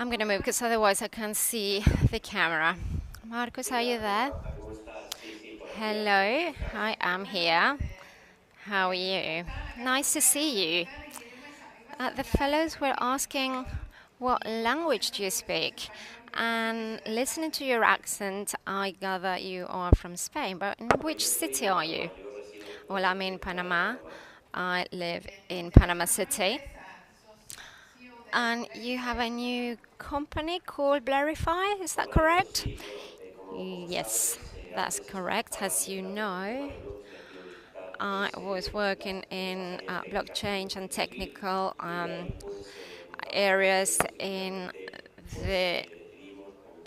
I'm going to move because otherwise I can't see the camera. Marcos, are you there? Hello, I am here. How are you? Nice to see you. The fellows were asking, what language do you speak? And listening to your accent, I gather you are from Spain, but in which city are you? Well, I'm in Panama. I live in Panama City. And you have a new company called Blarify, is that correct? Yes, that's correct. As you know, I was working in blockchain and technical areas in the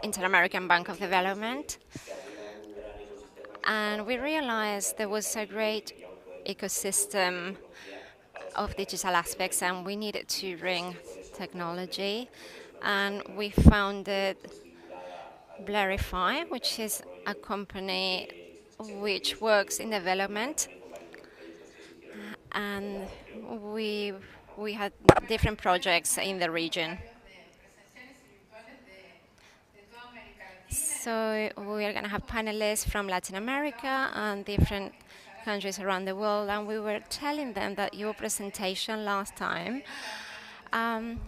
Inter-American Bank of Development. And we realized there was a great ecosystem of digital aspects, and we needed to bring technology. And we founded Blarify, which is a company which works in development, and we we had different projects in the region. So we are going to have panelists from Latin America and different countries around the world, and we were telling them that your presentation last time um,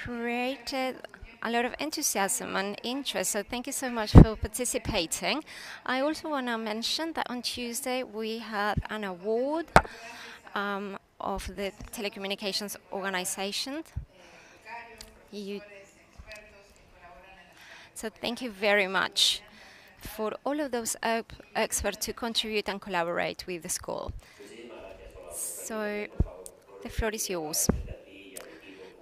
created a lot of enthusiasm and interest. So thank you so much for participating. I also want to mention that on Tuesday we had an award of the telecommunications organization. You, so thank you very much for all of those experts to contribute and collaborate with the school. So the floor is yours.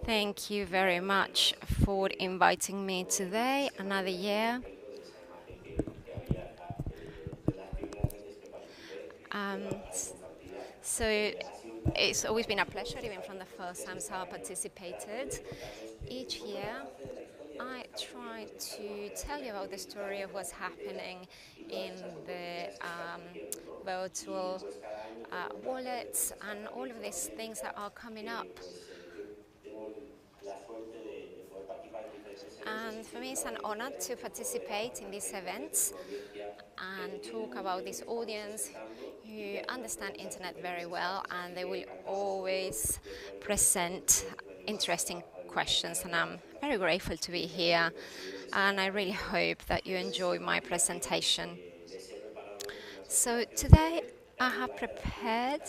Thank you very much for inviting me today, another year. Um, so it's always been a pleasure, even from the first times I participated. Each year, I try to tell you about the story of what's happening in the virtual wallets and all of these things that are coming up. And for me, it's an honor to participate in these events and talk about this audience who understand internet very well, and they will always present interesting questions. And I'm very grateful to be here, and I really hope that you enjoy my presentation. So today I have prepared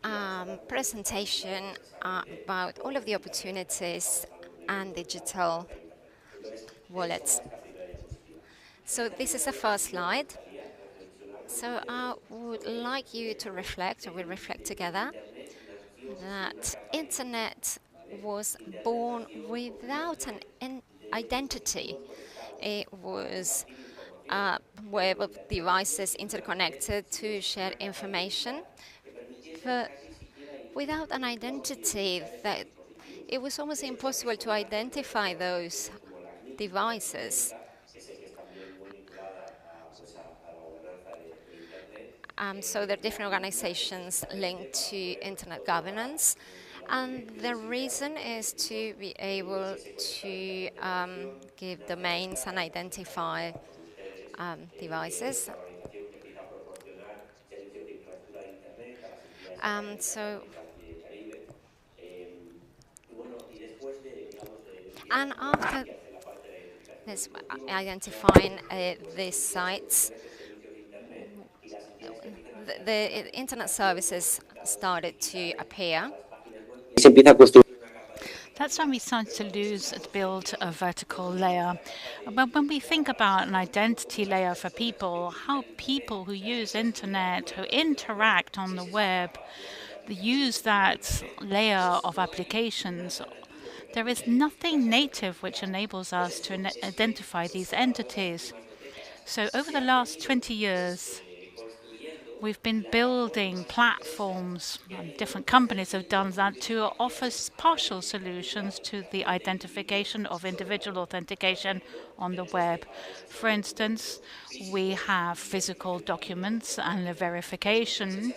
a presentation about all of the opportunities and digital wallets. So this is the first slide. So I would like you to reflect, or we reflect together, that internet was born without an identity. It was a web of devices interconnected to share information, but without an identity, that it was almost impossible to identify those devices. So there are different organizations linked to internet governance. And the reason is to be able to give domains and identify devices. So, and after this, identifying these sites, the internet services started to appear. That's when we started to lose and build a vertical layer. But when we think about an identity layer for people, how people who use internet, who interact on the web, use that layer of applications, there is nothing native which enables us to identify these entities. So over the last 20 years, we've been building platforms, and different companies have done that, to offer partial solutions to the identification of individual authentication on the web. For instance, we have physical documents and the verification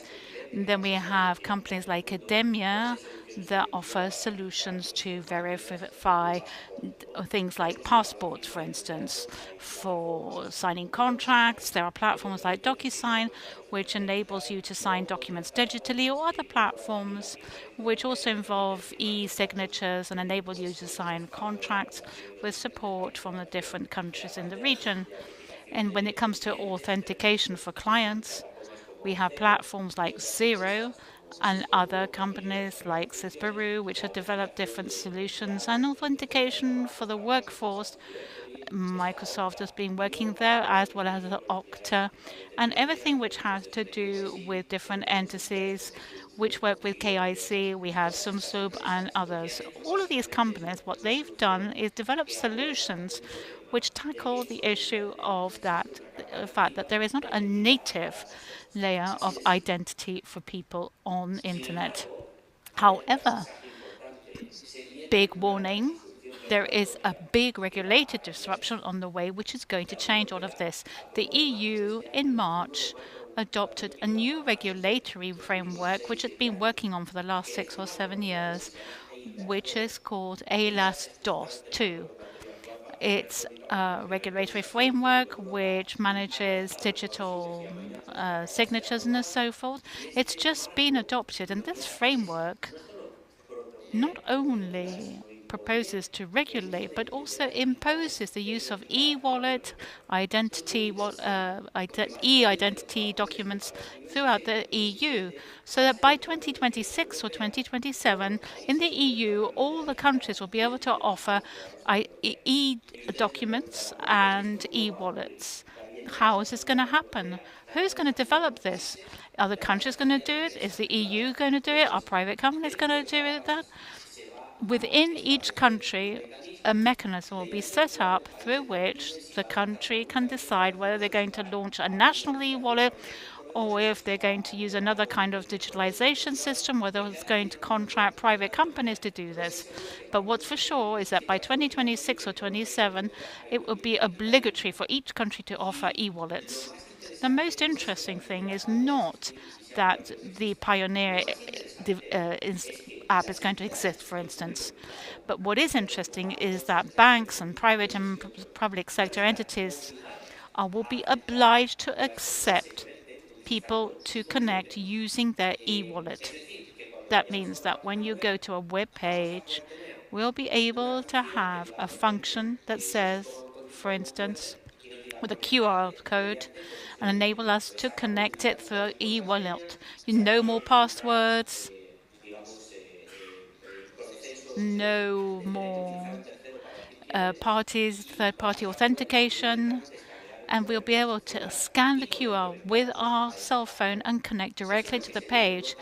Then we have companies like academia that offer solutions to verify things like passports, for instance, for signing contracts. There are platforms like DocuSign, which enables you to sign documents digitally, or other platforms which also involve e-signatures and enable you to sign contracts with support from the different countries in the region. And when it comes to authentication for clients, we have platforms like Zero and other companies like Sysperu, which have developed different solutions and authentication for the workforce. Microsoft has been working there, as well as Okta, and everything which has to do with different entities which work with KIC. We have SumSub and others. All of these companies, what they've done is develop solutions which tackle the issue of that fact that there is not a native layer of identity for people on internet. However, big warning, there is a big regulated disruption on the way which is going to change all of this. The EU in March adopted a new regulatory framework which it's been working on for the last 6 or 7 years, which is called ALAS DOS 2. It's a regulatory framework which manages digital signatures and so forth. It's just been adopted, and this framework not only proposes to regulate but also imposes the use of e-wallet e-identity documents throughout the EU, so that by 2026 or 2027 in the EU all the countries will be able to offer e-documents and e-wallets. How is this going to happen? Who's going to develop this? Are the countries going to do it? Is the EU going to do it? Are private companies going to do it? Within each country, a mechanism will be set up through which the country can decide whether they're going to launch a national e-wallet or if they're going to use another kind of digitalization system, whether it's going to contract private companies to do this. But what's for sure is that by 2026 or 27, it will be obligatory for each country to offer e-wallets. The most interesting thing is not that the Pioneer app is going to exist, for instance. But what is interesting is that banks and private and public sector entities will be obliged to accept people to connect using their e-wallet. That means that when you go to a web page, we'll be able to have a function that says, for instance, with a QR code and enable us to connect it through e-wallet. No more passwords, no more third-party authentication, and we'll be able to scan the QR with our cell phone and connect directly to the page.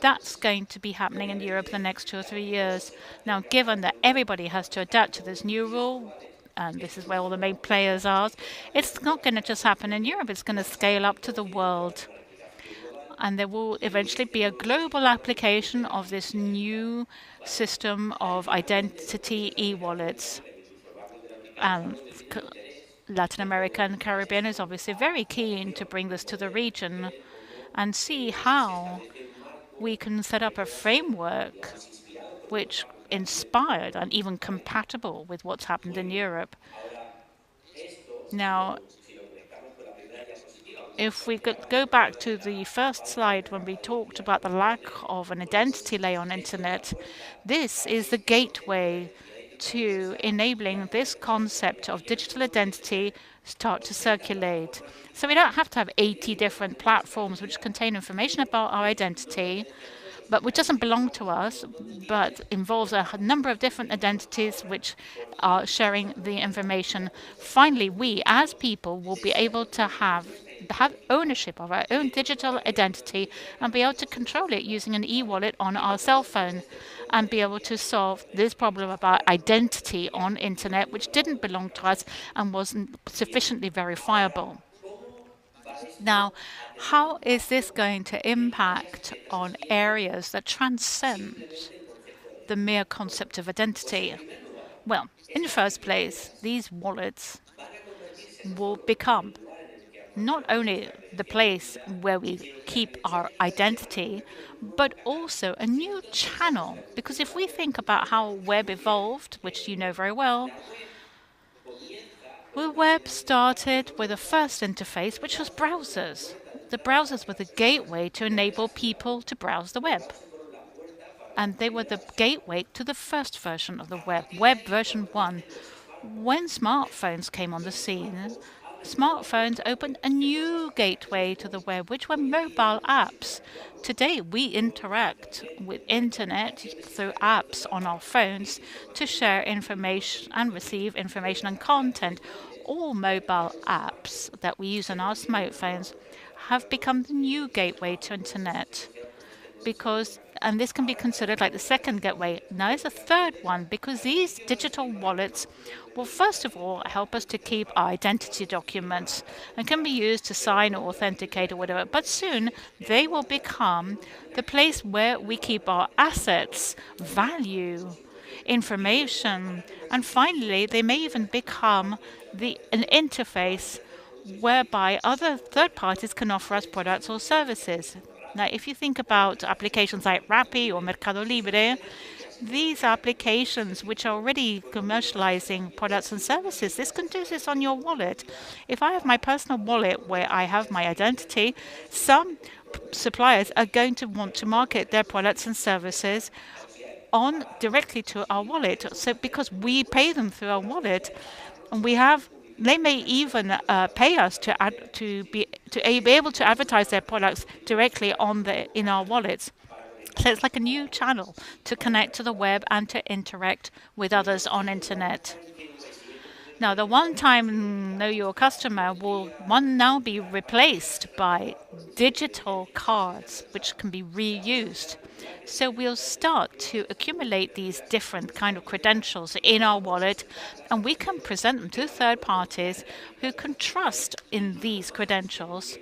That's going to be happening in Europe the next 2 or 3 years. Now, given that everybody has to adapt to this new rule, and this is where all the main players are, it's not going to just happen in Europe, it's going to scale up to the world. And there will eventually be a global application of this new system of identity e-wallets. And Latin America and Caribbean is obviously very keen to bring this to the region and see how we can set up a framework which inspired and even compatible with what's happened in Europe. Now, if we could go back to the first slide when we talked about the lack of an identity layer on internet, this is the gateway to enabling this concept of digital identity start to circulate. So we don't have to have 80 different platforms which contain information about our identity, but which doesn't belong to us, but involves a number of different identities which are sharing the information. Finally, we as people will be able to have ownership of our own digital identity and be able to control it using an e-wallet on our cell phone and be able to solve this problem about identity on internet, which didn't belong to us and wasn't sufficiently verifiable. Now, how is this going to impact on areas that transcend the mere concept of identity? Well, in the first place, these wallets will become not only the place where we keep our identity, but also a new channel. Because if we think about how web evolved, which you know very well, the web started with a first interface, which was browsers. The browsers were the gateway to enable people to browse the web. And they were the gateway to the first version of the web, web version 1. When smartphones came on the scene, smartphones opened a new gateway to the web, which were mobile apps. Today, we interact with internet through apps on our phones to share information and receive information and content. All mobile apps that we use on our smartphones have become the new gateway to internet because, and this can be considered like the second gateway. Now there's a third one because these digital wallets will first of all help us to keep our identity documents and can be used to sign or authenticate or whatever. But soon they will become the place where we keep our assets, value, information, and finally they may even become an interface whereby other third parties can offer us products or services. Now, if you think about applications like Rappi or Mercado Libre, these applications which are already commercializing products and services, this can do this on your wallet. If I have my personal wallet where I have my identity, some suppliers are going to want to market their products and services on directly to our wallet. So because we pay them through our wallet, and they may even pay us to be able to advertise their products directly in our wallets. So it's like a new channel to connect to the web and to interact with others on internet. Now, the one-time Know Your Customer will now be replaced by digital cards, which can be reused. So we'll start to accumulate these different kind of credentials in our wallet, and we can present them to third parties who can trust in these credentials.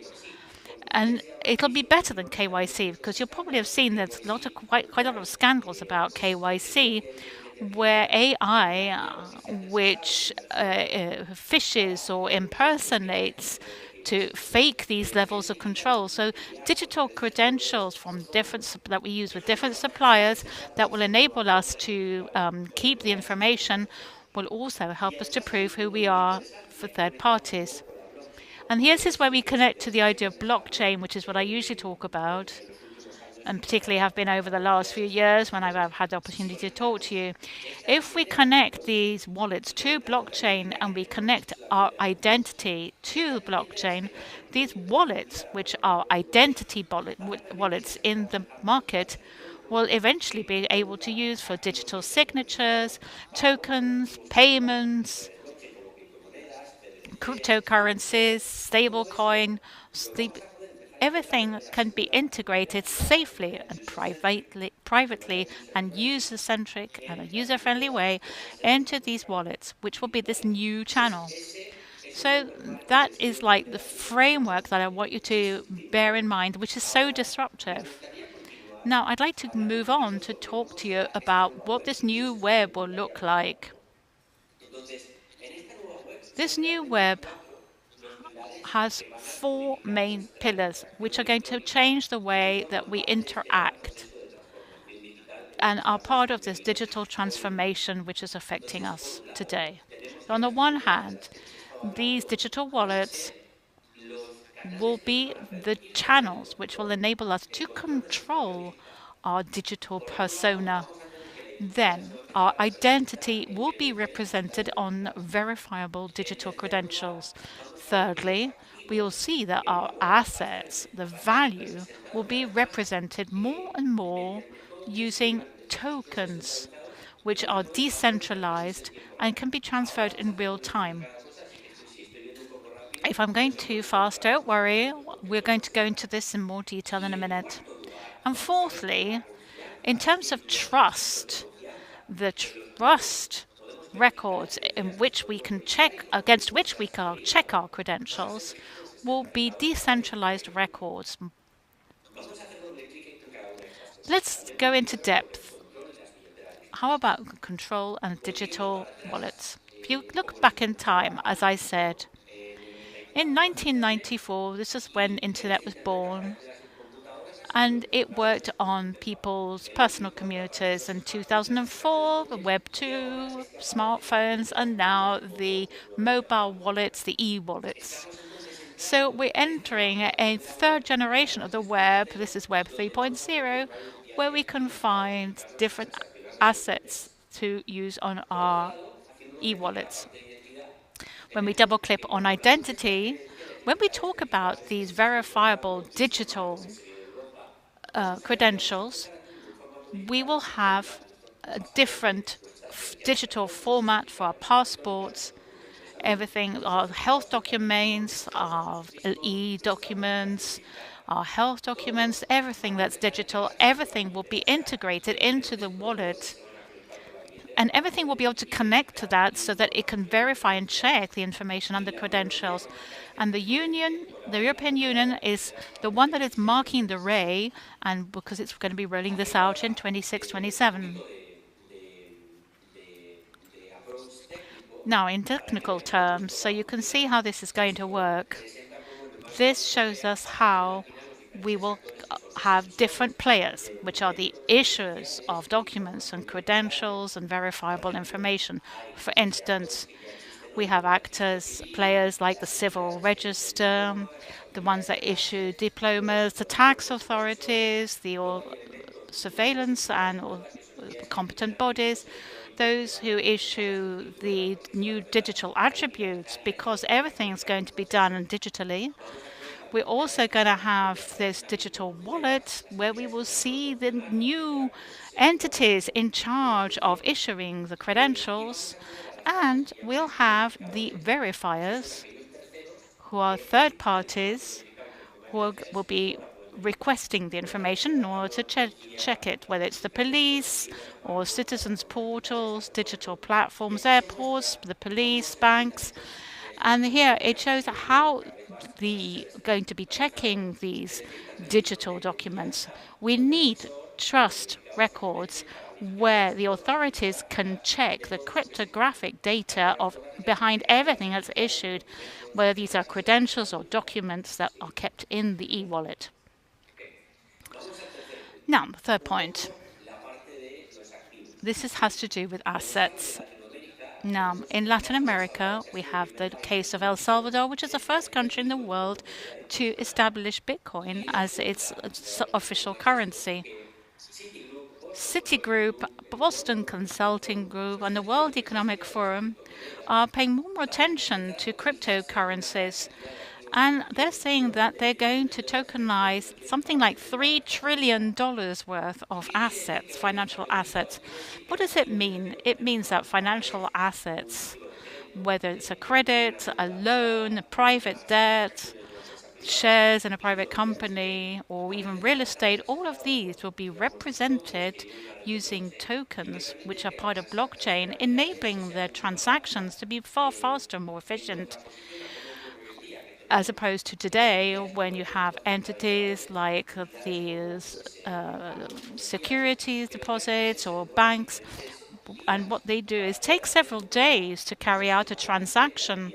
And it'll be better than KYC because you'll probably have seen there's quite a lot of scandals about KYC where AI, which fishes or impersonates to fake these levels of control. So digital credentials from that we use with different suppliers that will enable us to keep the information will also help us to prove who we are for third parties. And here's where we connect to the idea of blockchain, which is what I usually talk about, and particularly have been over the last few years when I've had the opportunity to talk to you. If we connect these wallets to blockchain and we connect our identity to blockchain, these wallets, which are identity wallets in the market, will eventually be able to use for digital signatures, tokens, payments, cryptocurrencies, stablecoin, everything can be integrated safely and privately and user-centric and a user-friendly way into these wallets, which will be this new channel. So that is like the framework that I want you to bear in mind, which is so disruptive. Now, I'd like to move on to talk to you about what this new web will look like. This new web has four main pillars, which are going to change the way that we interact and are part of this digital transformation which is affecting us today. So on the one hand, these digital wallets will be the channels which will enable us to control our digital persona. Then our identity will be represented on verifiable digital credentials. Thirdly, we will see that our assets, the value, will be represented more and more using tokens, which are decentralized and can be transferred in real time. If I'm going too fast, don't worry. We're going to go into this in more detail in a minute. And fourthly, in terms of trust, the trust records in which we can against which we can check our credentials will be decentralized records. Let's go into depth. How about control and digital wallets? If you look back in time, as I said, In 1994, this is when internet was born, and it worked on people's personal computers. In 2004, the Web 2, smartphones, and now the mobile wallets, the e-wallets. So we're entering a third generation of the web. This is Web 3.0, where we can find different assets to use on our e-wallets. When we double click on identity, when we talk about these verifiable digital credentials, we will have a different digital format for our passports, everything, our health documents, our e-documents, our health documents, everything that's digital, everything will be integrated into the wallet. And everything will be able to connect to that so that it can verify and check the information and the credentials. And the Union, the European Union, is the one that is marking the way, and because it's going to be rolling this out in 26, 27. Now, in technical terms, so you can see how this is going to work. This shows us how we will have different players, which are the issuers of documents and credentials and verifiable information. For instance, we have players like the civil register, the ones that issue diplomas, the tax authorities, the surveillance and competent bodies, those who issue the new digital attributes, because everything is going to be done digitally. We're also going to have this digital wallet where we will see the new entities in charge of issuing the credentials, and we'll have the verifiers, who are third parties, who will be requesting the information in order to check it, whether it's the police or citizens' portals, digital platforms, airports, the police, banks. And here it shows how going to be checking these digital documents. We need trust records where the authorities can check the cryptographic data of behind everything that's issued, whether these are credentials or documents that are kept in the e-wallet. Now, the third point. Has to do with assets. Now, in Latin America, we have the case of El Salvador, which is the first country in the world to establish Bitcoin as its official currency. Citigroup, Boston Consulting Group, and the World Economic Forum are paying more attention to cryptocurrencies. And they're saying that they're going to tokenize something like $3 trillion worth of assets, financial assets. What does it mean? It means that financial assets, whether it's a credit, a loan, a private debt, shares in a private company, or even real estate, all of these will be represented using tokens, which are part of blockchain, enabling their transactions to be far faster and more efficient, as opposed to today when you have entities like these securities deposits or banks. And what they do is take several days to carry out a transaction,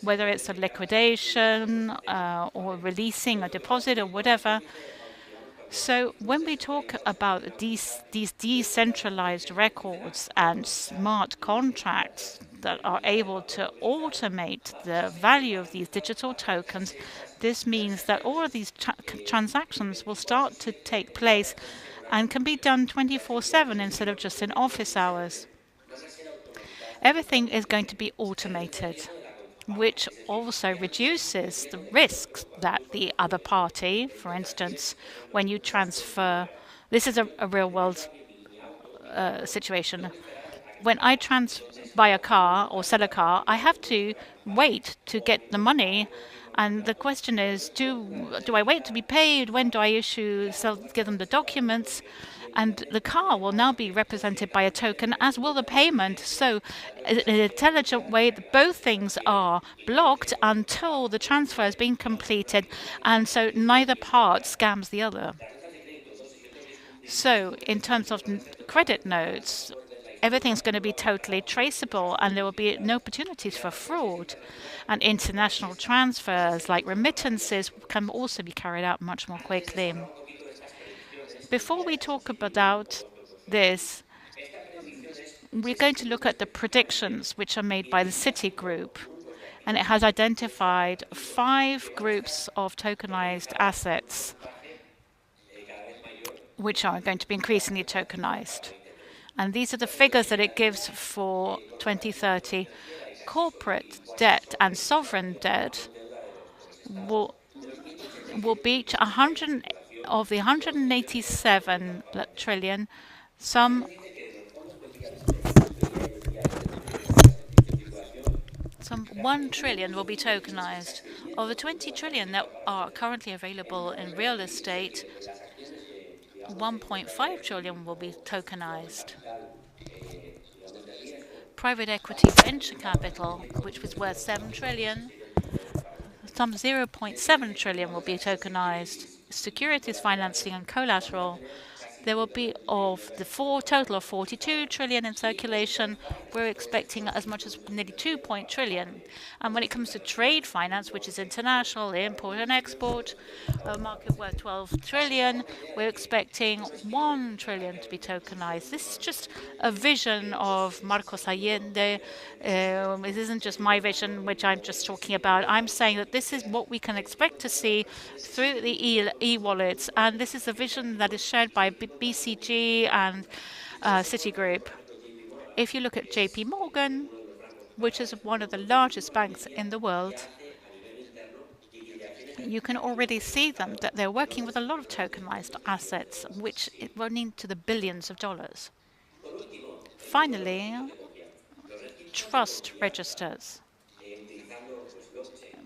whether it's a liquidation or releasing a deposit or whatever. So when we talk about these decentralized records and smart contracts that are able to automate the value of these digital tokens, this means that all of these transactions will start to take place and can be done 24/7 instead of just in office hours. Everything is going to be automated, which also reduces the risks that the other party, for instance, when you transfer, this is a real world situation. When I buy a car or sell a car, I have to wait to get the money. And the question is, do I wait to be paid? When do I give them the documents? And the car will now be represented by a token, as will the payment. So in an intelligent way, both things are blocked until the transfer has been completed, and so neither part scams the other. So in terms of credit notes, everything's going to be totally traceable and there will be no opportunities for fraud. And international transfers like remittances can also be carried out much more quickly. Before we talk about this, we're going to look at the predictions which are made by the Citigroup. And it has identified 5 groups of tokenized assets which are going to be increasingly tokenized. And these are the figures that it gives for 2030. Corporate debt and sovereign debt will beat 100 of the 187 trillion. Some 1 trillion will be tokenized. Of the 20 trillion that are currently available in real estate, 1.5 trillion will be tokenized. Private equity venture capital, which was worth 7 trillion, some 0.7 trillion will be tokenized. Securities financing and collateral, there will be of the total of 42 trillion in circulation, we're expecting as much as nearly 2 trillion. And when it comes to trade finance, which is international, import and export, a market worth 12 trillion, we're expecting 1 trillion to be tokenized. This is just a vision of Marcos Allende. It isn't just my vision, which I'm just talking about. I'm saying that this is what we can expect to see through the e-wallets, and this is a vision that is shared by BCG and Citigroup. If you look at JP Morgan, which is one of the largest banks in the world, you can already see them that they're working with a lot of tokenized assets, which run into the billions of dollars. Finally, trust registers,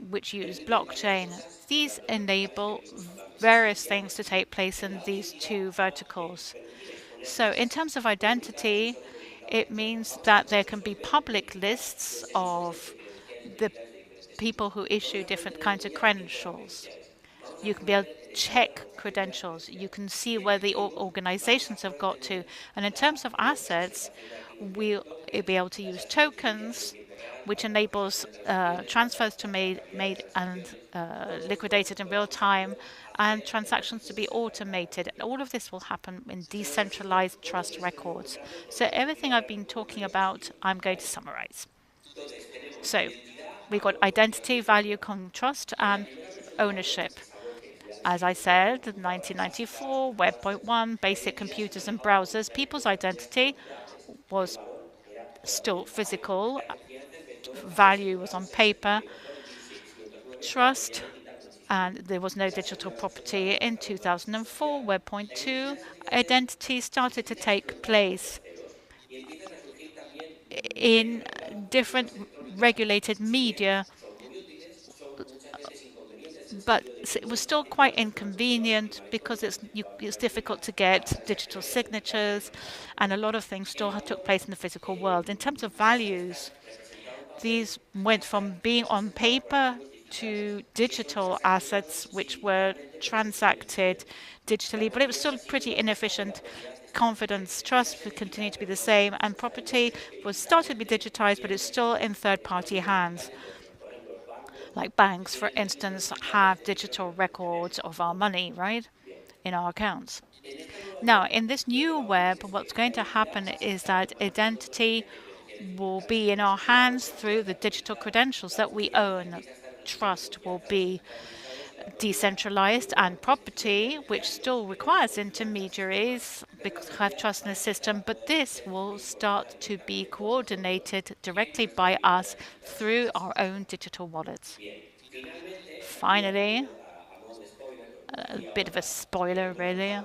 which use blockchain. These enable various things to take place in these 2 verticals. So in terms of identity, it means that there can be public lists of the people who issue different kinds of credentials. You can be able to check credentials. You can see where the organizations have got to. And in terms of assets, we'll be able to use tokens, which enables transfers to made and liquidated in real time, and transactions to be automated. And all of this will happen in decentralized trust records. So everything I've been talking about, I'm going to summarize. So we've got identity, value, trust, and ownership. As I said, 1994, Web 1.1, basic computers and browsers, people's identity was still physical, value was on paper, trust, and there was no digital property. In 2004, Web 1.2, identity started to take place in different regulated media, but it was still quite inconvenient because it's difficult to get digital signatures, and a lot of things still took place in the physical world. In terms of values, these went from being on paper to digital assets, which were transacted digitally, but it was still pretty inefficient. Confidence, trust would continue to be the same, and property was started to be digitized, but it's still in third-party hands. Like banks, for instance, have digital records of our money, right, in our accounts. Now, in this new web, what's going to happen is that identity will be in our hands through the digital credentials that we own. Trust will be decentralized, and property, which still requires intermediaries because have trust in the system, but this will start to be coordinated directly by us through our own digital wallets. Finally, a bit of a spoiler, really.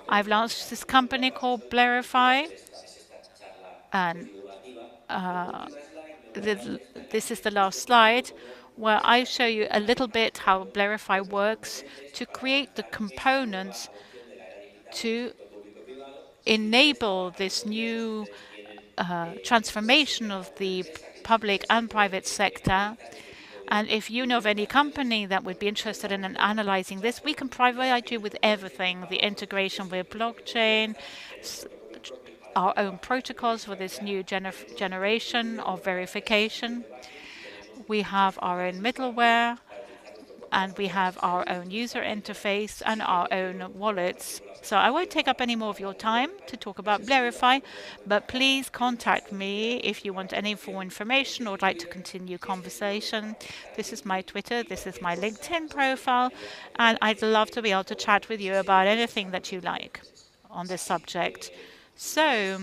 I've launched this company called Blarify, and this is the last slide, where I show you a little bit how Blarify works to create the components to enable this new transformation of the public and private sector. And if you know of any company that would be interested in analyzing this, we can provide you with everything, the integration with blockchain, our own protocols for this new generation of verification. We have our own middleware, and we have our own user interface and our own wallets. So I won't take up any more of your time to talk about Verify, but please contact me if you want any more information or would like to continue conversation. This is my Twitter, this is my LinkedIn profile, and I'd love to be able to chat with you about anything that you like on this subject. So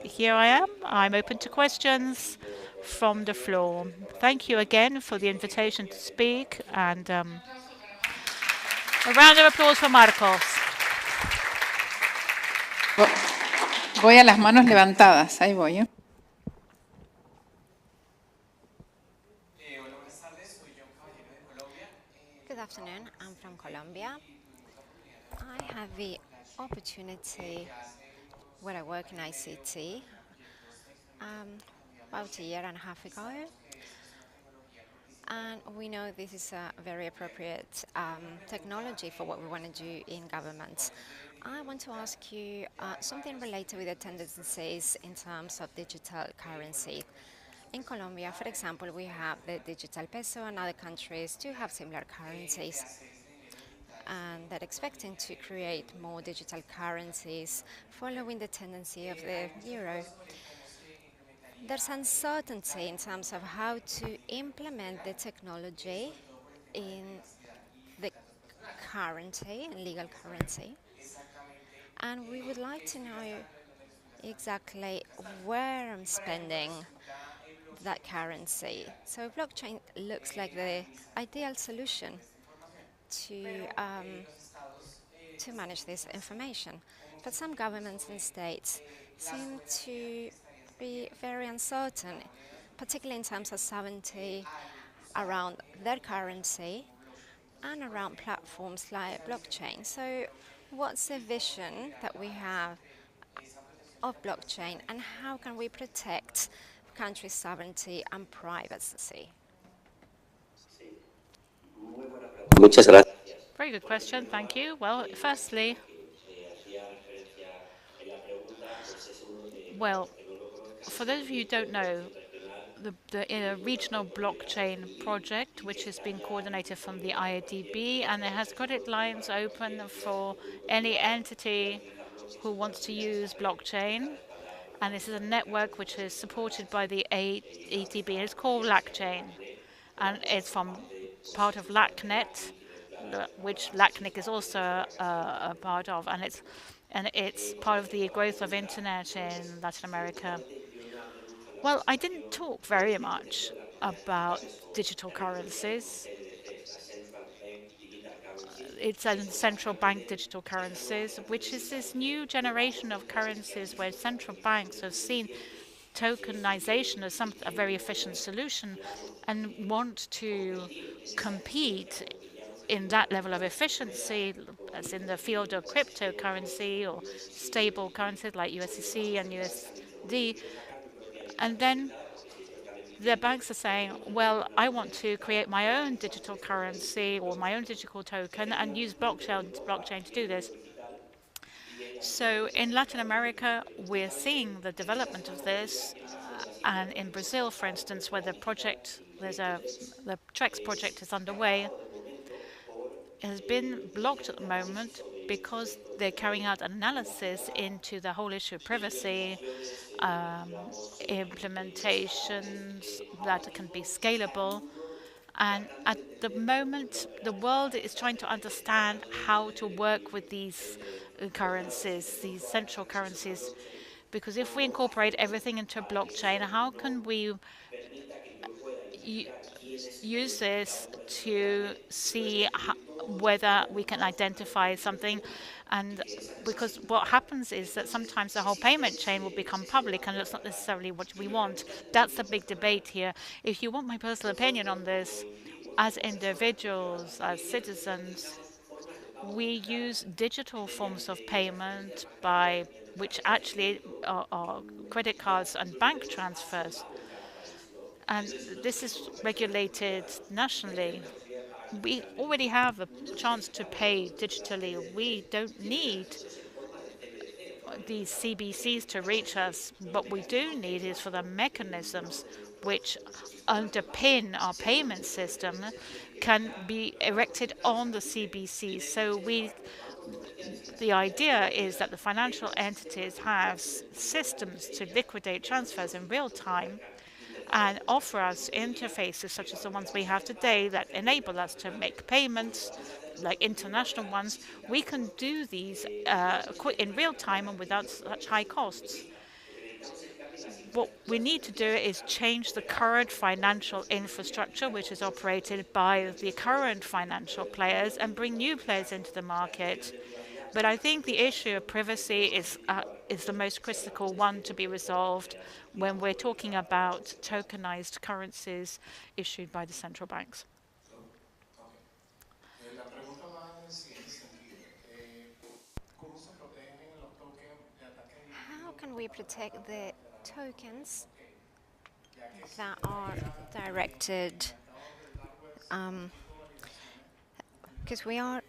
here I am. I'm open to questions from the floor. Thank you again for the invitation to speak, and a round of applause for Marcos. Voy a las manos levantadas, ahí voy. Good afternoon, I'm from Colombia. I had the opportunity where I work in ICT about a year and a half ago. And we know this is a very appropriate technology for what we want to do in government. I want to ask you something related with the tendencies in terms of digital currency. In Colombia, for example, we have the digital peso, and other countries do have similar currencies. And they're expecting to create more digital currencies following the tendency of the euro. There's uncertainty in terms of how to implement the technology in the currency and legal currency. And we would like to know exactly where I'm spending that currency. So blockchain looks like the ideal solution to manage this information. But some governments and states seem to be very uncertain, particularly in terms of sovereignty around their currency and around platforms like blockchain. So what's the vision that we have of blockchain, and how can we protect country sovereignty and privacy? Very good question, thank you. Well, firstly, well, for those of you who don't know, the regional blockchain project, which is being coordinated from the IADB, and it has credit lines open for any entity who wants to use blockchain. And this is a network which is supported by the ADB. It's called LACchain, and it's from part of LACnet, which LACNIC is also a part of, and it's part of the growth of internet in Latin America. Well, I didn't talk very much about digital currencies. It's a central bank digital currencies, which is this new generation of currencies where central banks have seen tokenization as a very efficient solution and want to compete in that level of efficiency, as in the field of cryptocurrency or stable currencies like USDC and USD. And then the banks are saying, well, I want to create my own digital currency or my own digital token and use blockchain to do this. So in Latin America, we're seeing the development of this. And in Brazil, for instance, where the TREX project is underway, it has been blocked at the moment because they're carrying out analysis into the whole issue of privacy, implementations that can be scalable. And at the moment, the world is trying to understand how to work with these currencies, these central currencies. Because if we incorporate everything into a blockchain, how can we use this to see whether we can identify something? And because what happens is that sometimes the whole payment chain will become public, and that's not necessarily what we want. That's the big debate here. If you want my personal opinion on this, as individuals, as citizens, we use digital forms of payment by which actually are credit cards and bank transfers. And this is regulated nationally. We already have a chance to pay digitally. We don't need these CBCs to reach us. What we do need is for the mechanisms which underpin our payment system can be erected on the CBCs. So the idea is that the financial entities have systems to liquidate transfers in real time and offer us interfaces such as the ones we have today that enable us to make payments, like international ones. We can do these in real time and without such high costs. What we need to do is change the current financial infrastructure, which is operated by the current financial players, and bring new players into the market. But I think the issue of privacy is the most critical one to be resolved when we're talking about tokenized currencies issued by the central banks. How can we protect the tokens that are directed? Because we are.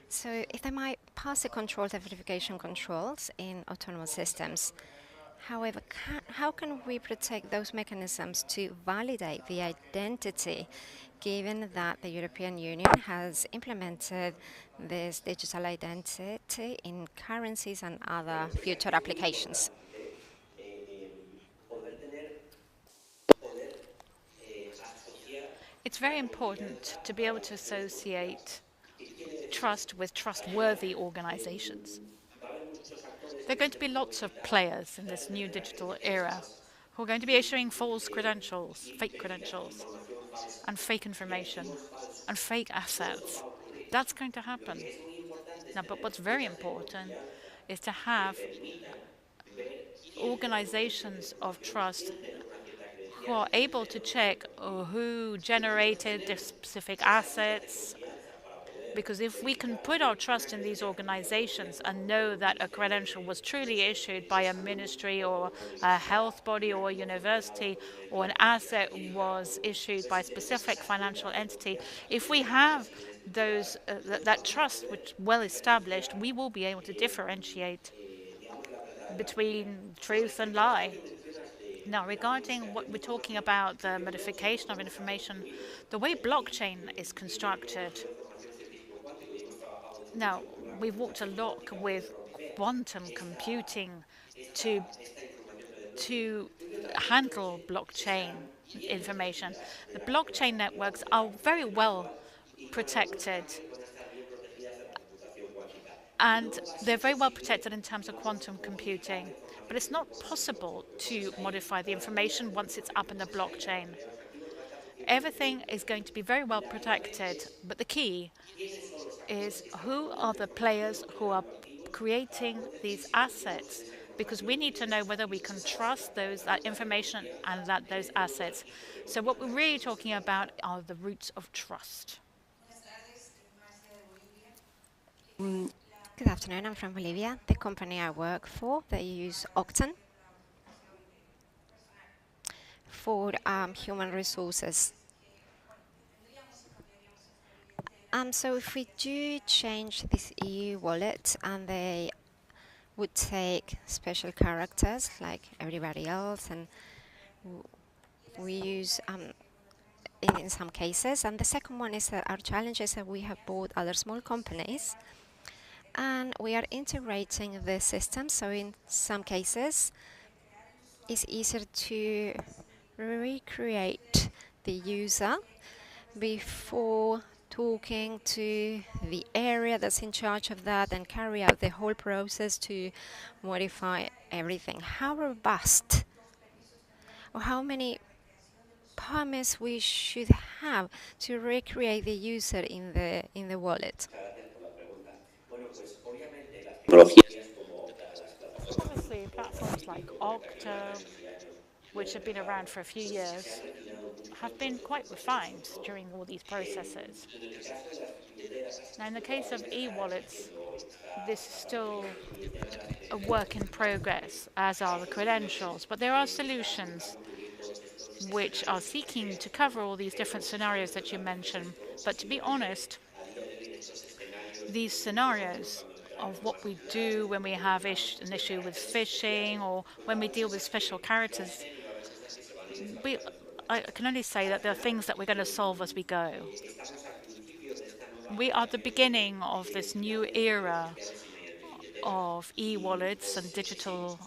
So if they might pass the controls, the verification controls in autonomous systems, however, how can we protect those mechanisms to validate the identity, given that the European Union has implemented this digital identity in currencies and other future applications? It's very important to be able to associate trust with trustworthy organizations. There are going to be lots of players in this new digital era who are going to be issuing false credentials, fake credentials, and fake information, and fake assets. That's going to happen. Now, but what's very important is to have organizations of trust who are able to check who generated the specific assets. Because if we can put our trust in these organizations and know that a credential was truly issued by a ministry or a health body or a university, or an asset was issued by a specific financial entity, if we have that trust which well established, we will be able to differentiate between truth and lie. Now, regarding what we're talking about, the modification of information, the way blockchain is constructed. Now, we've worked a lot with quantum computing to handle blockchain information. The blockchain networks are very well protected, and they're very well protected in terms of quantum computing. But it's not possible to modify the information once it's up in the blockchain. Everything is going to be very well protected, but the key is who are the players who are creating these assets, because we need to know whether we can trust that information and those assets. So what we're really talking about are the roots of trust. Good afternoon, I'm from Bolivia. The company I work for, they use Octane for human resources. So if we do change this EU wallet and they would take special characters like everybody else, and we use in some cases. And the second one is that our challenge is that we have bought other small companies and we are integrating the system. So in some cases, it's easier to recreate the user before talking to the area that's in charge of that and carry out the whole process to modify everything. How robust or how many permits we should have to recreate the user in the wallet? Obviously, platforms like Okta, which have been around for a few years, have been quite refined during all these processes. Now, in the case of e-wallets, this is still a work in progress, as are the credentials, but there are solutions which are seeking to cover all these different scenarios that you mentioned. But to be honest, these scenarios of what we do when we have an issue with phishing or when we deal with special characters. We, I can only say that there are things that we're going to solve as we go. We are at the beginning of this new era of e-wallets and digital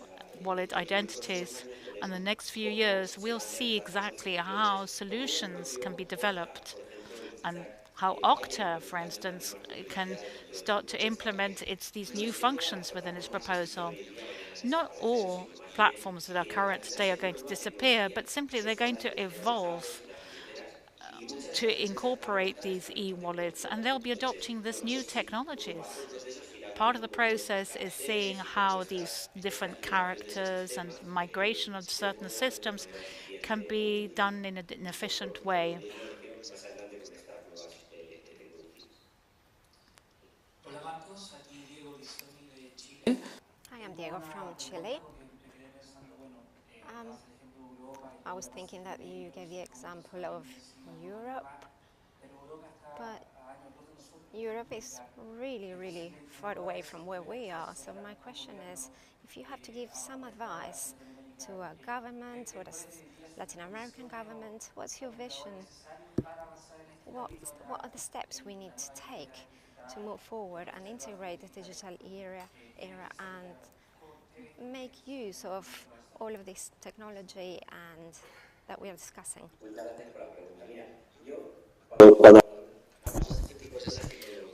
wallet identities. And the next few years, we'll see exactly how solutions can be developed and how Okta, for instance, can start to implement these new functions within its proposal. Not all platforms that are current today are going to disappear, but simply they're going to evolve to incorporate these e-wallets, and they'll be adopting these new technologies. Part of the process is seeing how these different characters and migration of certain systems can be done in an efficient way. Hi, I'm Diego from Chile. Um, I was thinking that you gave the example of Europe, but Europe is really, really far away from where we are. So my question is, if you have to give some advice to a government or a Latin American government, what's your vision? What, what are the steps we need to take to move forward and integrate the digital era and make use of all of this technology and that we are discussing?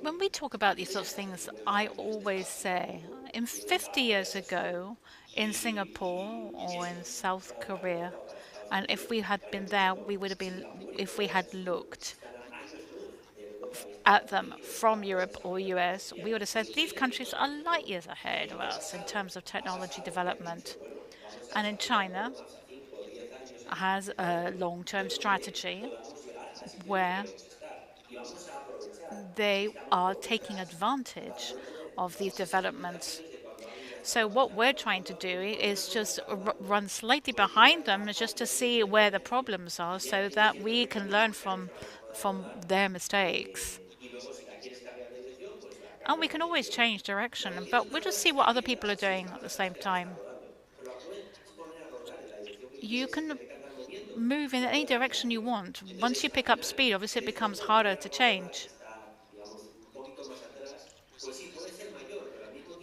When we talk about these sorts of things, I always say, in 50 years ago in Singapore or in South Korea, and if we had been there, we would have been, if we had looked at them from Europe or US, we would have said these countries are light years ahead of us in terms of technology development. And in China has a long-term strategy where they are taking advantage of these developments. So what we're trying to do is just run slightly behind them just to see where the problems are so that we can learn from their mistakes. And we can always change direction, but we'll just see what other people are doing at the same time. You can move in any direction you want. Once you pick up speed, obviously it becomes harder to change.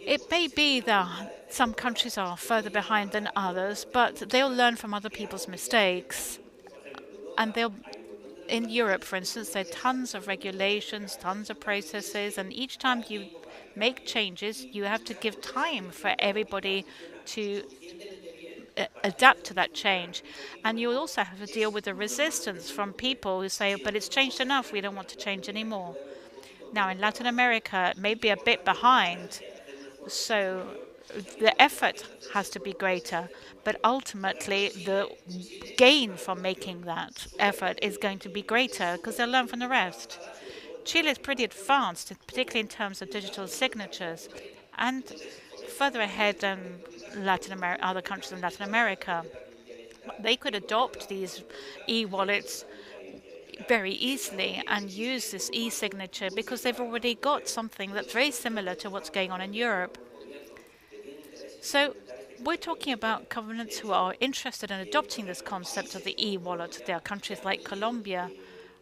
It may be that some countries are further behind than others, but they'll learn from other people's mistakes. And they'll, in Europe, for instance, there are tons of regulations, tons of processes, and each time you make changes, you have to give time for everybody to adapt to that change. And you also have to deal with the resistance from people who say, but it's changed enough, we don't want to change anymore. Now, in Latin America, it may be a bit behind, so the effort has to be greater, but ultimately the gain from making that effort is going to be greater because they'll learn from the rest. Chile is pretty advanced, particularly in terms of digital signatures, and further ahead than other countries in Latin America. They could adopt these e-wallets very easily and use this e-signature because they've already got something that's very similar to what's going on in Europe. So we're talking about governments who are interested in adopting this concept of the e-wallet. There are countries like Colombia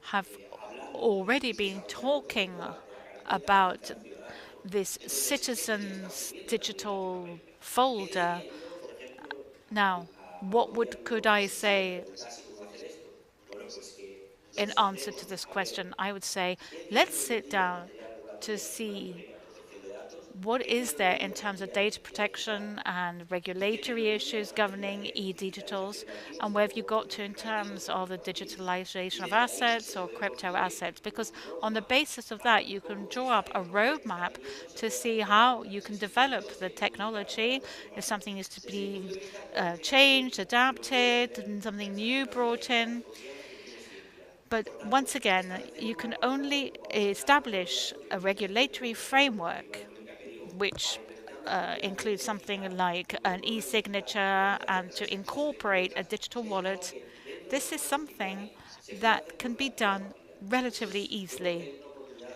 have already been talking about this citizens digital folder. Now, could I say in answer to this question? I would say, let's sit down to see what is there in terms of data protection and regulatory issues governing e-digitals, and where have you got to in terms of the digitalization of assets or crypto assets? Because on the basis of that, you can draw up a roadmap to see how you can develop the technology. If something needs to be changed, adapted, and something new brought in. But once again, you can only establish a regulatory framework which includes something like an e-signature and to incorporate a digital wallet. This is something that can be done relatively easily.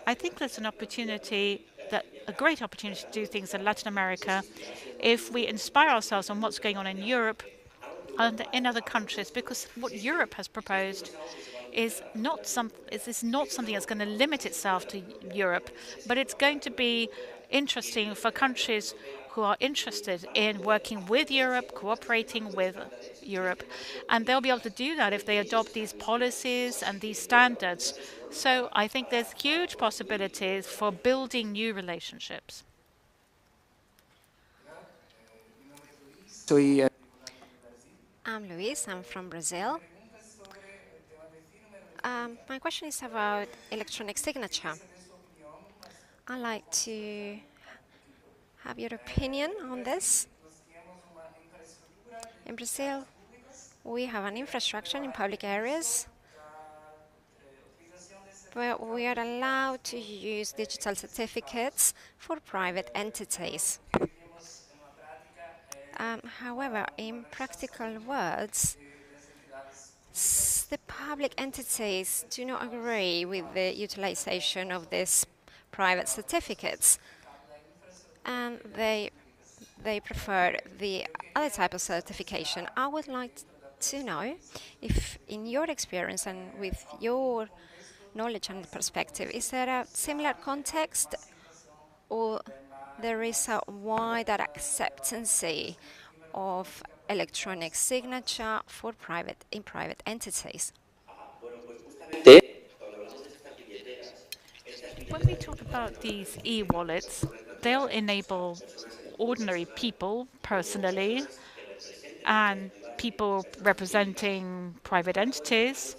I think there's an opportunity a great opportunity to do things in Latin America if we inspire ourselves on what's going on in Europe and in other countries, because what Europe has proposed is not something that's going to limit itself to Europe, but it's going to be interesting for countries who are interested in working with Europe, cooperating with Europe, and they'll be able to do that if they adopt these policies and these standards. So I think there's huge possibilities for building new relationships. Soy I'm Luis, I'm from Brazil. My question is about electronic signature. I'd like to have your opinion on this. In Brazil, we have an infrastructure in public areas where we are allowed to use digital certificates for private entities. However, in practical words, the public entities do not agree with the utilization of these private certificates, and they prefer the other type of certification. I would like to know if, in your experience and with your knowledge and perspective, is there a similar context, or there is a wider acceptance of electronic signature for private entities? When we talk about these e-wallets, they'll enable ordinary people personally and people representing private entities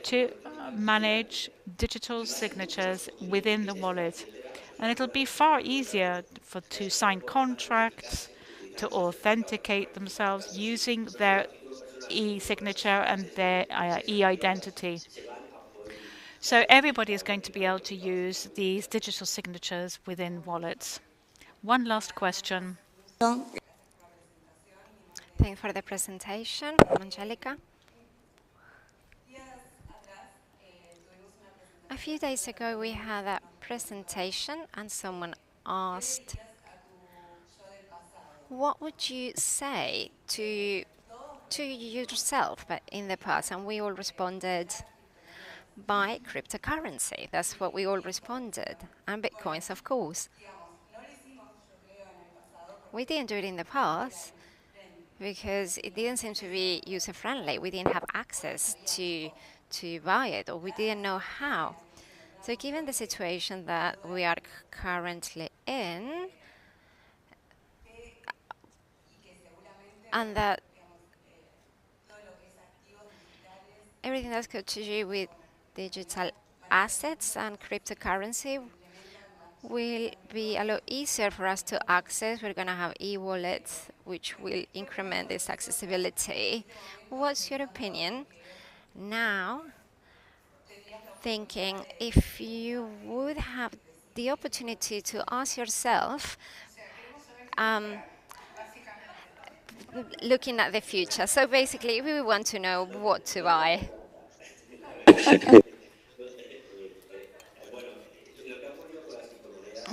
to manage digital signatures within the wallet. And it'll be far easier to sign contracts, to authenticate themselves using their e-signature and their e-identity. So everybody is going to be able to use these digital signatures within wallets. One last question. Thank you for the presentation, Angelica. A few days ago, we had a presentation, and someone asked, "What would you say to yourself, but in the past?" And we all responded, "Buy cryptocurrency." That's what we all responded, and bitcoins, of course. We didn't do it in the past because it didn't seem to be user friendly. We didn't have access to buy it, or we didn't know how. So given the situation that we are currently in, and that everything that's got to do with digital assets and cryptocurrency will be a lot easier for us to access. We're going to have e-wallets, which will increment this accessibility. What's your opinion now, thinking if you would have the opportunity to ask yourself, looking at the future? So basically, we want to know what to buy.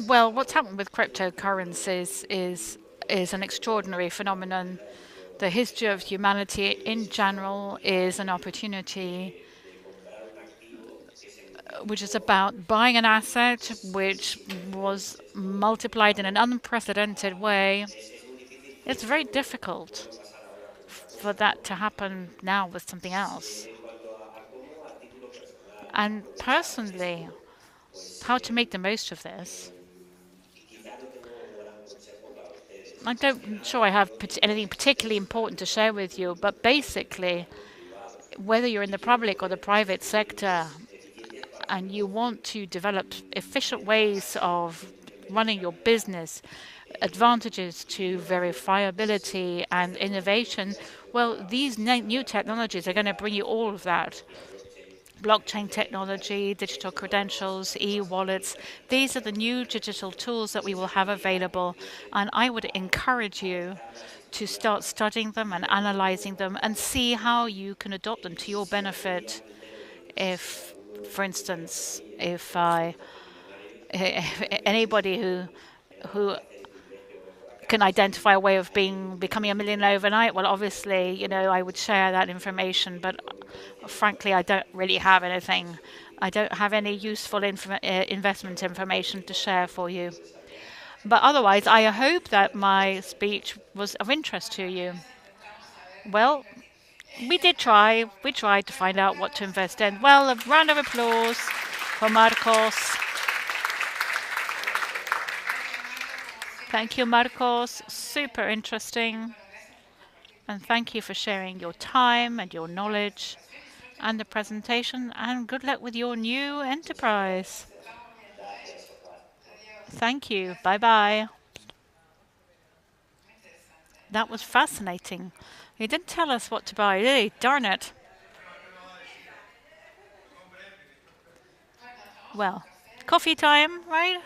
Well, what's happened with cryptocurrencies is an extraordinary phenomenon. The history of humanity in general is an opportunity which is about buying an asset which was multiplied in an unprecedented way. It's very difficult for that to happen now with something else. And personally, how to make the most of this? I don't sure I have anything particularly important to share with you, but basically, whether you're in the public or the private sector and you want to develop efficient ways of running your business, advantages to verifiability and innovation, well, these new technologies are going to bring you all of that. Blockchain technology, digital credentials, e-wallets. These are the new digital tools that we will have available, and I would encourage you to start studying them and analyzing them and see how you can adopt them to your benefit. If, for instance, if I anybody who can identify a way of becoming a millionaire overnight, well, obviously, I would share that information. But frankly, I don't really have anything. I don't have any useful investment information to share for you. But otherwise, I hope that my speech was of interest to you. Well, we did try. We tried to find out what to invest in. Well, a round of applause for Marcos. Thank you, Marcos. Super interesting. And thank you for sharing your time and your knowledge and the presentation. And good luck with your new enterprise. Thank you. Bye-bye. That was fascinating. He didn't tell us what to buy, did he? Darn it. Well, coffee time, right?